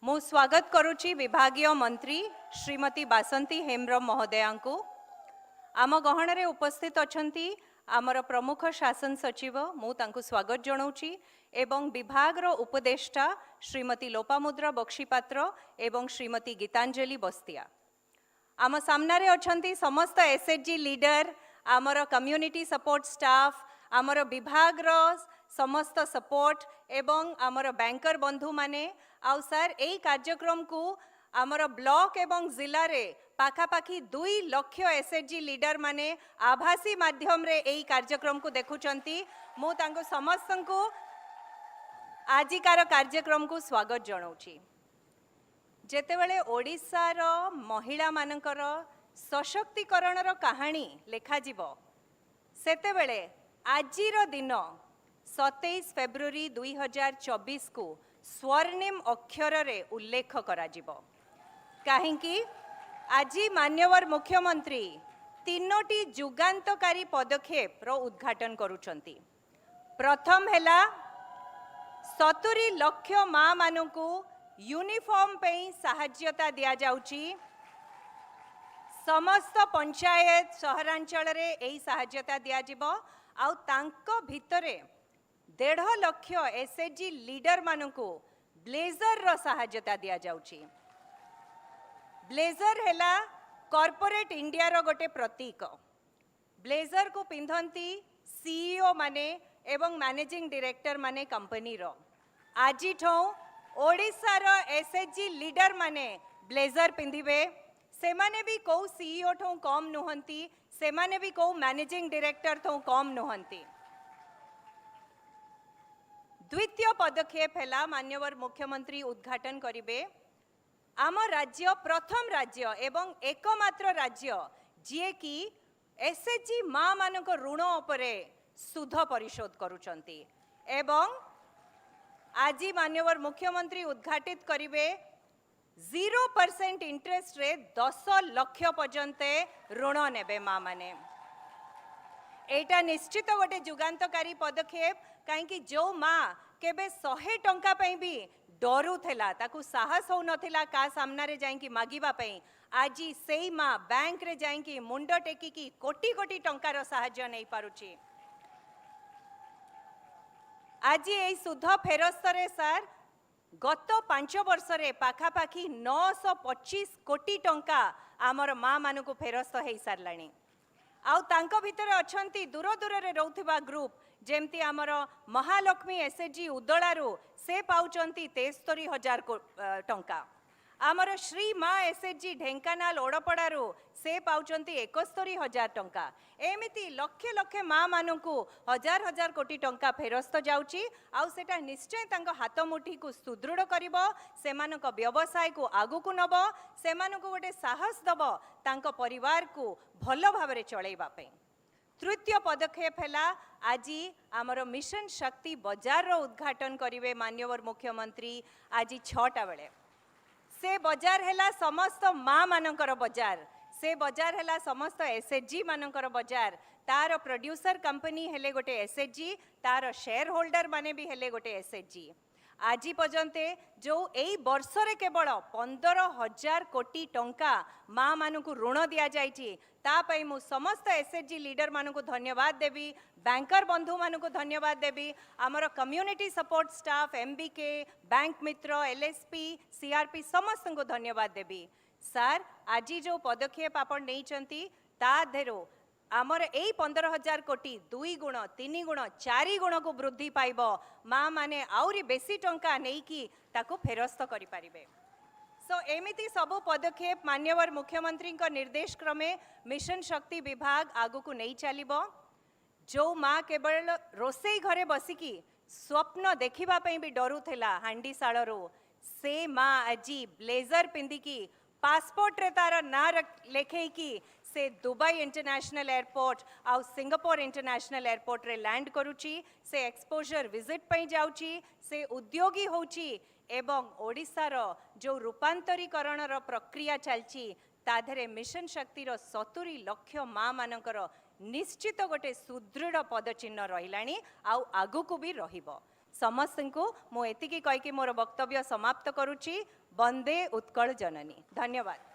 मु स्वागत करुची विभागीय मंत्री श्रीमती बासंती हेम्ब्रम महोदया को। आम गहन रे उपस्थित अछंती आमर प्रमुख शासन सचिव मु तांको स्वागत जनाऊची एवं विभाग रो उपदेष्टा श्रीमती लोपामुद्रा बक्षीपात्र एवं श्रीमती गीतांजलि बस्तिया। आम सामने अछंती समस्त एसएचजी लीडर, आमर कम्युनिटी सपोर्ट स्टाफ, आमर विभाग रो समस्त सपोर्ट एवं आमर बैंकर बंधु माने आउ सर एई कार्यक्रम को आमर ब्लॉक एवं जिला रे पाखापाखी 2 लाख एसएचजी लीडर माने आभासी माध्यम रे एई कार्यक्रम को देखुचंती। मु तांको समस्त को आजिकार कार्यक्रम को स्वागत जनाऊची। जेतेबेले ओडिसा रो महिला मानकर सशक्तिकरण रो कहानी लेखा जीवो सेतेबेले आजिर दिन 27 फेब्रुआरी 2024 को स्वर्णिम अक्षर रे उल्लेख करा जीवो। काहेकि आजी मान्यवर मुख्यमंत्री 3टी जुगांतकारी पदक्षेप रो उद्घाटन करुचंती। प्रथम हेला 70 लाख माँ मानकू यूनिफॉर्म पे सहायता दिया जाउची। समस्त पंचायत सहरांचल रे एही सहायता दिया जिवो। आउ तांको भितरे 1.5 लाख एसएचजी लीडर मानकू ब्लेजर रो सहायता दिया जाउची। ब्लेजर हेला कॉर्पोरेट इंडिया रो गोटे प्रतीक। ब्लेजर को पिंधंती सीईओ माने एवं मैनेजिंग डायरेक्टर माने कंपनी रो। आजी ठो ओडिसा रो एसएचजी लीडर माने ब्लेजर पिंधिबे। से माने भी को सीईओ ठो कम नुहंती, से माने भी को मैनेजिंग डायरेक्टर ठो कम नुहंती। द्वितीय पदक्षेप हेला मान्यवर मुख्यमंत्री उद्घाटन करिवे। आम राज्य प्रथम राज्य एवं एकमात्र राज्य जिए कि एसएचजी माँ मानक ऋण उपरे सुध परिशोध करुचंती एवं आजी मान्यवर मुख्यमंत्री उद्घाटित करिवे 0% इंटरेस्ट रे 10 लाख पर्यंत ऋण नेबे माँ माने। एटा निश्चित गोटे जुगांतकारी पदक्षेप। कहीं जो माँ केबे 100 टंका पई भी डरू थेला, ताकू साहस हो नथिला का सामना रे जाई कि मागिबा पई, आजी सेई माँ बैंक रे जाई कि मुंड टेकी की कोटी कोटी टंकार सहायता नहीं पारुची। आजी एई सुध फेरस्त रे सर गत 5 वर्ष रे पाखापाखी 925 कोटी टंका आमर माँ मानकू फेरस्त हो सारलाणी। आउ तांको भितर अछंती दूर दूर रे रहउथिबा ग्रुप जेमती आमर महालक्ष्मी एसएचजी उदलारू से पाउचंती 73,000 टंका। आमर श्री माँ एसएचजी ढेंकानाल ओडपड़ारू से पाउचंती 71,000 टंका। एमिति लक्षे लक्षे माँ मानकू हजार हजार कोटी टंका फेरस्त जाउची। आउ सेटा निश्चय तांको हाथ मुठी को सुदृढ़ करिवो, सेमानक व्यवसाय को आगु को नबो, सेमानक गोटे साहस दबो तांको परिवार को भलो भाबरे चलैबा पे। तृतीय पदक्षेप हेला आजी आमर मिशन शक्ति बाजार रो उद्घाटन करिवे मान्यवर मुख्यमंत्री आजी 6टा बेले। से बाजार हेला समस्त माँ मानकर बाजार, से बाजार हेला समस्त एसएचजी मानकर बाजार। तार प्रोड्यूसर कंपनी हेले गोटे एसएचजी, तार शेयर होल्डर माने भी हेले गोटे एसएचजी। आज पर्यंत जो एई वर्ष रे केवल 15,000 कोटी टंका माँ मानकू ऋण दिया जाइछि, ता पई मु समस्त एसएचजी लीडर मानकू धन्यवाद देवी, बैंकर बंधु मानकू धन्यवाद देवी, आमर community support staff, MBK, bank मित्र, एलएसपी, सीआरपी समस्त को धन्यवाद देवी। सर आज जो पदक्षेप आपण नैचंती ता धेरो आमर एई 15,000 कोटी 2 गुण 3 गुण 4 गुण को वृद्धि पाइब। माँ माने आउरी बेसी टंका नेकी ताको फेरस्त करि पारिबे। सो एमिति सबु पदक्षेप मान्यवर मुख्यमंत्री को निर्देश क्रमे मिशन शक्ति विभाग आगु को नहीं चलिबो। जो माँ केवल रोसई घरे बसिकी स्वप्न देखिबा पई भी डरू थेला हांडी साळरो, से माँ आजी ब्लेजर पिंदिकी पासपोर्ट रे तार ना लेखेकी से दुबई इंटरनेशनल एयरपोर्ट आउ सिंगापुर इंटरनेशनल एयरपोर्ट रे लैंड करुची, से एक्सपोजर विजिट पई जाउची, से उद्योगी होची एवं ओडिसा रो जो रूपांतरीकरण रो प्रक्रिया चलची ताधरे मिशन शक्ति रो 70 लाख माँ मानकर निश्चित गोटे सुदृढ़ पदचिन्ह रहिलाणी आउ आगु को भी रहिबो। ସମସ୍ତଙ୍କୁ ମୁଁ ଏତିକି କହିକି ମୋର ବକ୍ତବ୍ୟ ସମାପ୍ତ କରୁଛି। ବନ୍ଦେ ଉତ୍କଳ ଜନନୀ। ଧନ୍ୟବାଦ।